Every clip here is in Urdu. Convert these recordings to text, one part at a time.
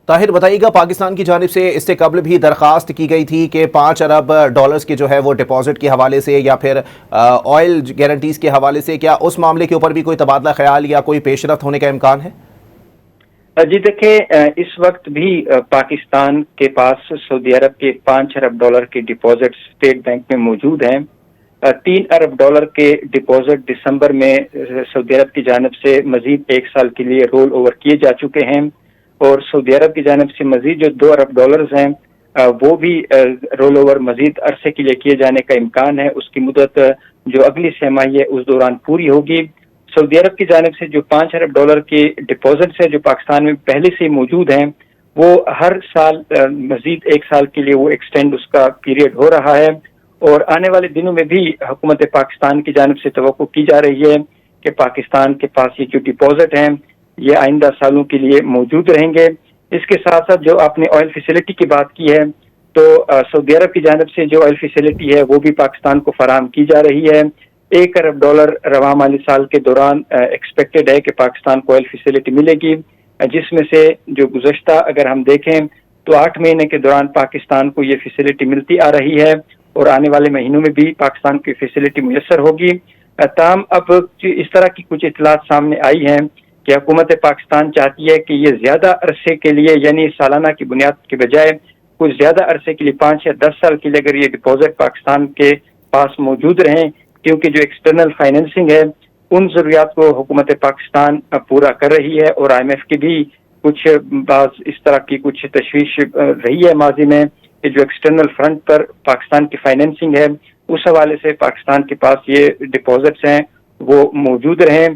طاہر بتائیے گا، پاکستان کی جانب سے اس سے قبل بھی درخواست کی گئی تھی کہ $5 ارب کے جو ہے وہ ڈپازٹ کے حوالے سے یا پھر آئل گارنٹیز کے حوالے سے، کیا اس معاملے کے اوپر بھی کوئی تبادلہ خیال یا کوئی پیش رفت ہونے کا امکان ہے؟ جی دیکھیں، اس وقت بھی پاکستان کے پاس سعودی عرب کے $5 ارب کے ڈپازٹ اسٹیٹ بینک میں موجود ہیں۔ $3 ارب کے ڈپازٹ دسمبر میں سعودی عرب کی جانب سے مزید 1 سال کے لیے رول اوور کیے جا چکے ہیں، اور سعودی عرب کی جانب سے مزید جو $2 ارب ہیں وہ بھی رول اوور مزید عرصے کے لیے کیے جانے کا امکان ہے۔ اس کی مدت جو اگلی سہ ماہی ہے اس دوران پوری ہوگی۔ سعودی عرب کی جانب سے جو $5 ارب کے ڈپازٹس ہیں جو پاکستان میں پہلے سے موجود ہیں، وہ ہر سال مزید 1 سال کے لیے وہ ایکسٹینڈ اس کا پیریڈ ہو رہا ہے، اور آنے والے دنوں میں بھی حکومت پاکستان کی جانب سے توقع کی جا رہی ہے کہ پاکستان کے پاس یہ جو ڈپازٹ ہیں یہ آئندہ سالوں کے لیے موجود رہیں گے۔ اس کے ساتھ ساتھ جو آپ نے آئل فیسلٹی کی بات کی ہے، تو سعودی عرب کی جانب سے جو آئل فیسلٹی ہے وہ بھی پاکستان کو فراہم کی جا رہی ہے۔ $1 ارب رواں مالی سال کے دوران ایکسپیکٹڈ ہے کہ پاکستان کو آئل فیسلٹی ملے گی، جس میں سے جو گزشتہ اگر ہم دیکھیں تو 8 مہینے کے دوران پاکستان کو یہ فیسلٹی ملتی آ رہی ہے، اور آنے والے مہینوں میں بھی پاکستان کی فیسلٹی میسر ہوگی۔ تاہم اب اس طرح کی کچھ اطلاعات سامنے آئی ہیں کہ حکومت پاکستان چاہتی ہے کہ یہ زیادہ عرصے کے لیے، یعنی سالانہ کی بنیاد کے بجائے کچھ زیادہ عرصے کے لیے 5 یا 10 سال کے لیے اگر یہ ڈپازٹ پاکستان کے پاس موجود رہیں، کیونکہ جو ایکسٹرنل فائنینسنگ ہے ان ضروریات کو حکومت پاکستان پورا کر رہی ہے، اور IMF کی بھی کچھ بعض اس طرح کی کچھ تشویش رہی ہے ماضی میں کہ جو ایکسٹرنل فرنٹ پر پاکستان کی فائنینسنگ ہے اس حوالے سے پاکستان کے پاس یہ ڈپازٹس ہیں وہ موجود رہیں۔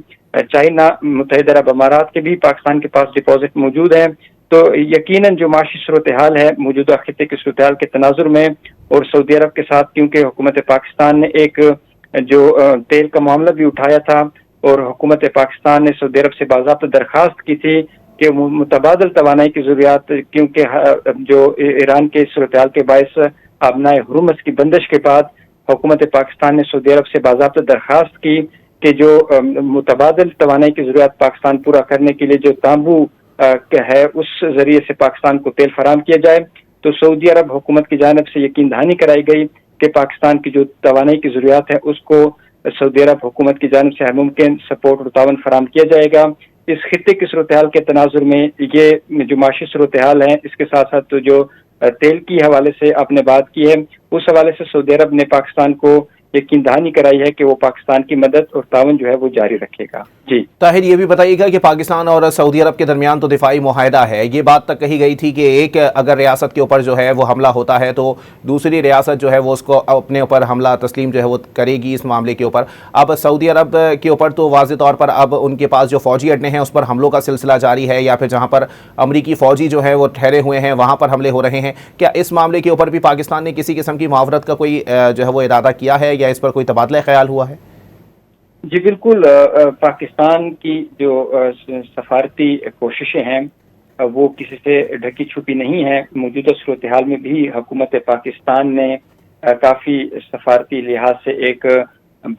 چائنا، متحدہ عرب امارات کے بھی پاکستان کے پاس ڈپازٹ موجود ہیں۔ تو یقیناً جو معاشی صورتحال ہے موجودہ خطے کی صورتحال کے تناظر میں، اور سعودی عرب کے ساتھ کیونکہ حکومت پاکستان نے ایک جو تیل کا معاملہ بھی اٹھایا تھا، اور حکومت پاکستان نے سعودی عرب سے باضابطہ درخواست کی تھی کہ متبادل توانائی کی ضروریات، کیونکہ جو ایران کے صورتحال کے باعث آبنائے ہرمز کی بندش کے بعد حکومت پاکستان نے سعودی عرب سے باضابطہ درخواست کی کہ جو متبادل توانائی کی ضروریات پاکستان پورا کرنے کے لیے جو تانبو ہے اس ذریعے سے پاکستان کو تیل فراہم کیا جائے۔ تو سعودی عرب حکومت کی جانب سے یقین دہانی کرائی گئی کہ پاکستان کی جو توانائی کی ضروریات ہے اس کو سعودی عرب حکومت کی جانب سے ہر ممکن سپورٹ اور تعاون فراہم کیا جائے گا۔ اس خطے کی صورتحال کے تناظر میں یہ جو معاشی صورتحال ہے، اس کے ساتھ ساتھ جو تیل کی حوالے سے آپ نے بات کی ہے، اس حوالے سے سعودی عرب نے پاکستان کو یقین دہانی کرائی ہے کہ وہ پاکستان کی مدد اور تعاون جو ہے وہ جاری رکھے گا۔ جی طاہر، یہ بھی بتائیے گا کہ پاکستان اور سعودی عرب کے درمیان تو دفاعی معاہدہ ہے، یہ بات تک کہی گئی تھی کہ ایک اگر ریاست کے اوپر جو ہے وہ حملہ ہوتا ہے تو دوسری ریاست جو ہے وہ اس کو اپنے اوپر حملہ تسلیم جو ہے وہ کرے گی اس معاملے کے اوپر۔ اب سعودی عرب کے اوپر تو واضح طور پر اب ان کے پاس جو فوجی اڈے ہیں اس پر حملوں کا سلسلہ جاری ہے، یا پھر جہاں پر امریکی فوجی جو ہے وہ ٹھہرے ہوئے ہیں وہاں پر حملے ہو رہے ہیں۔ کیا اس معاملے کے اوپر بھی پاکستان نے کسی قسم کی معاورت کا کوئی جو ہے وہ ارادہ کیا ہے، یا اس پر کوئی تبادلہ خیال ہوا ہے؟ جی بالکل، پاکستان کی جو سفارتی کوششیں ہیں وہ کسی سے ڈھکی چھپی نہیں ہیں۔ موجودہ صورتحال میں بھی حکومت پاکستان نے کافی سفارتی لحاظ سے ایک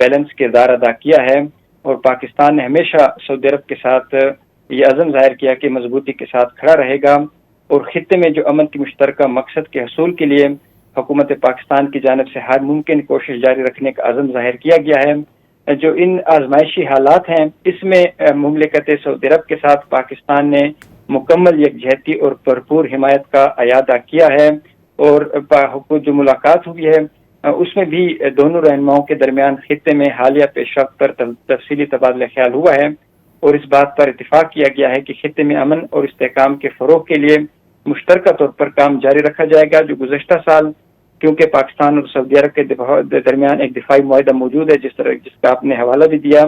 بیلنس کردار ادا کیا ہے، اور پاکستان نے ہمیشہ سعودی عرب کے ساتھ یہ عزم ظاہر کیا کہ مضبوطی کے ساتھ کھڑا رہے گا، اور خطے میں جو امن کی مشترکہ مقصد کے حصول کے لیے حکومت پاکستان کی جانب سے ہر ممکن کوشش جاری رکھنے کا عزم ظاہر کیا گیا ہے۔ جو ان آزمائشی حالات ہیں اس میں مملکت سعودی عرب کے ساتھ پاکستان نے مکمل یکجہتی اور بھرپور حمایت کا اعادہ کیا ہے، اور جو ملاقات ہوئی ہے اس میں بھی دونوں رہنماؤں کے درمیان خطے میں حالیہ پیش رفت پر تفصیلی تبادلہ خیال ہوا ہے، اور اس بات پر اتفاق کیا گیا ہے کہ خطے میں امن اور استحکام کے فروغ کے لیے مشترکہ طور پر کام جاری رکھا جائے گا۔ جو گزشتہ سال کیونکہ پاکستان اور سعودی عرب کے درمیان ایک دفاعی معاہدہ موجود ہے جس کا آپ نے حوالہ بھی دیا،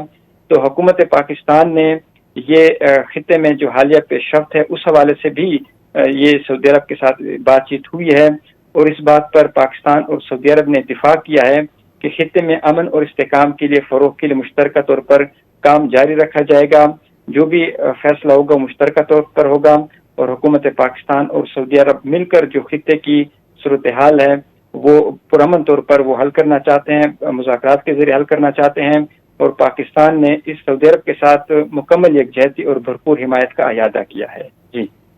تو حکومت پاکستان نے یہ خطے میں جو حالیہ پیش رفت ہے اس حوالے سے بھی یہ سعودی عرب کے ساتھ بات چیت ہوئی ہے، اور اس بات پر پاکستان اور سعودی عرب نے اتفاق کیا ہے کہ خطے میں امن اور استحکام کے لیے فروغ کے لیے مشترکہ طور پر کام جاری رکھا جائے گا۔ جو بھی فیصلہ ہوگا مشترکہ طور پر ہوگا، اور حکومت پاکستان اور سعودی عرب مل کر جو خطے کی صورتحال ہے وہ پرامن طور پر وہ حل کرنا چاہتے ہیں، مذاکرات کے ذریعے حل کرنا چاہتے ہیں، اور پاکستان نے اس سعودی عرب کے ساتھ مکمل یکجہتی اور بھرپور حمایت کا اعادہ کیا ہے۔ جی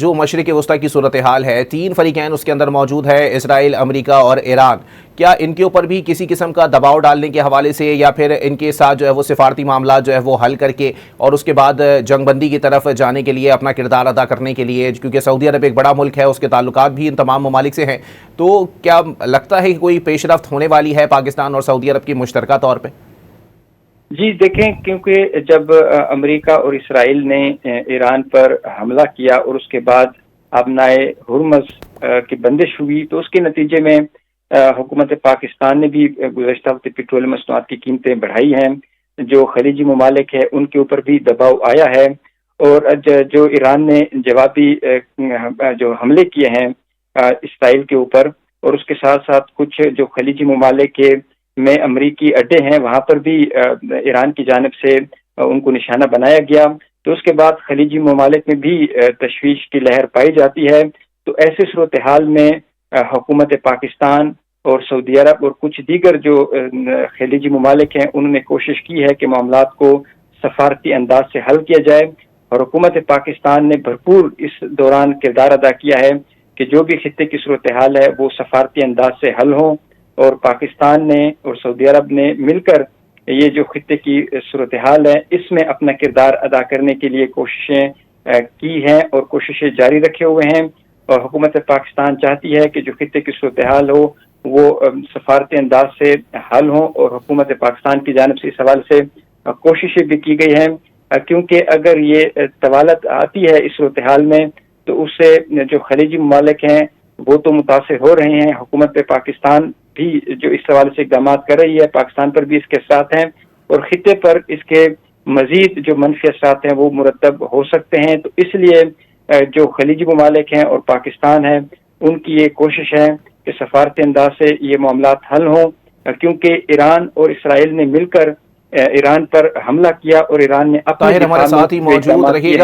جو مشرق وسطی کی صورتحال ہے، 3 فریقین اس کے اندر موجود ہے، اسرائیل، امریکہ اور ایران، کیا ان کے اوپر بھی کسی قسم کا دباؤ ڈالنے کے حوالے سے، یا پھر ان کے ساتھ جو ہے وہ سفارتی معاملات جو ہے وہ حل کر کے اور اس کے بعد جنگ بندی کی طرف جانے کے لیے، اپنا کردار ادا کرنے کے لیے، کیونکہ سعودی عرب ایک بڑا ملک ہے، اس کے تعلقات بھی ان تمام ممالک سے ہیں، تو کیا لگتا ہے کہ کوئی پیش رفت ہونے والی ہے پاکستان اور سعودی عرب کی مشترکہ طور پہ؟ جی دیکھیں، کیونکہ جب امریکہ اور اسرائیل نے ایران پر حملہ کیا اور اس کے بعد ابنائے ہرمز کی بندش ہوئی، تو اس کے نتیجے میں حکومت پاکستان نے بھی گزشتہ ہفتے پیٹرولیم مصنوعات کی قیمتیں بڑھائی ہیں، جو خلیجی ممالک ہیں ان کے اوپر بھی دباؤ آیا ہے، اور جو ایران نے جوابی جو حملے کیے ہیں اسرائیل کے اوپر، اور اس کے ساتھ ساتھ کچھ جو خلیجی ممالک کے میں امریکی اڈے ہیں وہاں پر بھی ایران کی جانب سے ان کو نشانہ بنایا گیا، تو اس کے بعد خلیجی ممالک میں بھی تشویش کی لہر پائی جاتی ہے۔ تو ایسے صورتحال میں حکومت پاکستان اور سعودی عرب اور کچھ دیگر جو خلیجی ممالک ہیں انہوں نے کوشش کی ہے کہ معاملات کو سفارتی انداز سے حل کیا جائے، اور حکومت پاکستان نے بھرپور اس دوران کردار ادا کیا ہے کہ جو بھی خطے کی صورتحال ہے وہ سفارتی انداز سے حل ہوں، اور پاکستان نے اور سعودی عرب نے مل کر یہ جو خطے کی صورتحال ہے اس میں اپنا کردار ادا کرنے کے لیے کوششیں کی ہیں اور کوششیں جاری رکھے ہوئے ہیں، اور حکومت پاکستان چاہتی ہے کہ جو خطے کی صورتحال ہو وہ سفارتی انداز سے حل ہوں، اور حکومت پاکستان کی جانب سے اس حوالے سے کوششیں بھی کی گئی ہیں، کیونکہ اگر یہ طوالت آتی ہے اس صورتحال میں تو اس سے جو خلیجی ممالک ہیں وہ تو متاثر ہو رہے ہیں، حکومت پاکستان بھی جو اس حوالے سے اقدامات کر رہی ہے، پاکستان پر بھی اس کے ساتھ ہیں، اور خطے پر اس کے مزید جو منفی اثرات ہیں وہ مرتب ہو سکتے ہیں۔ تو اس لیے جو خلیجی ممالک ہیں اور پاکستان ہے ان کی یہ کوشش ہے کہ سفارتی انداز سے یہ معاملات حل ہوں، کیونکہ ایران اور اسرائیل نے مل کر ایران پر حملہ کیا اور ایران نے اپنے طاہر ہمارے دفاع میں ساتھ ہی موجود اقدامات رہیے کیے گا۔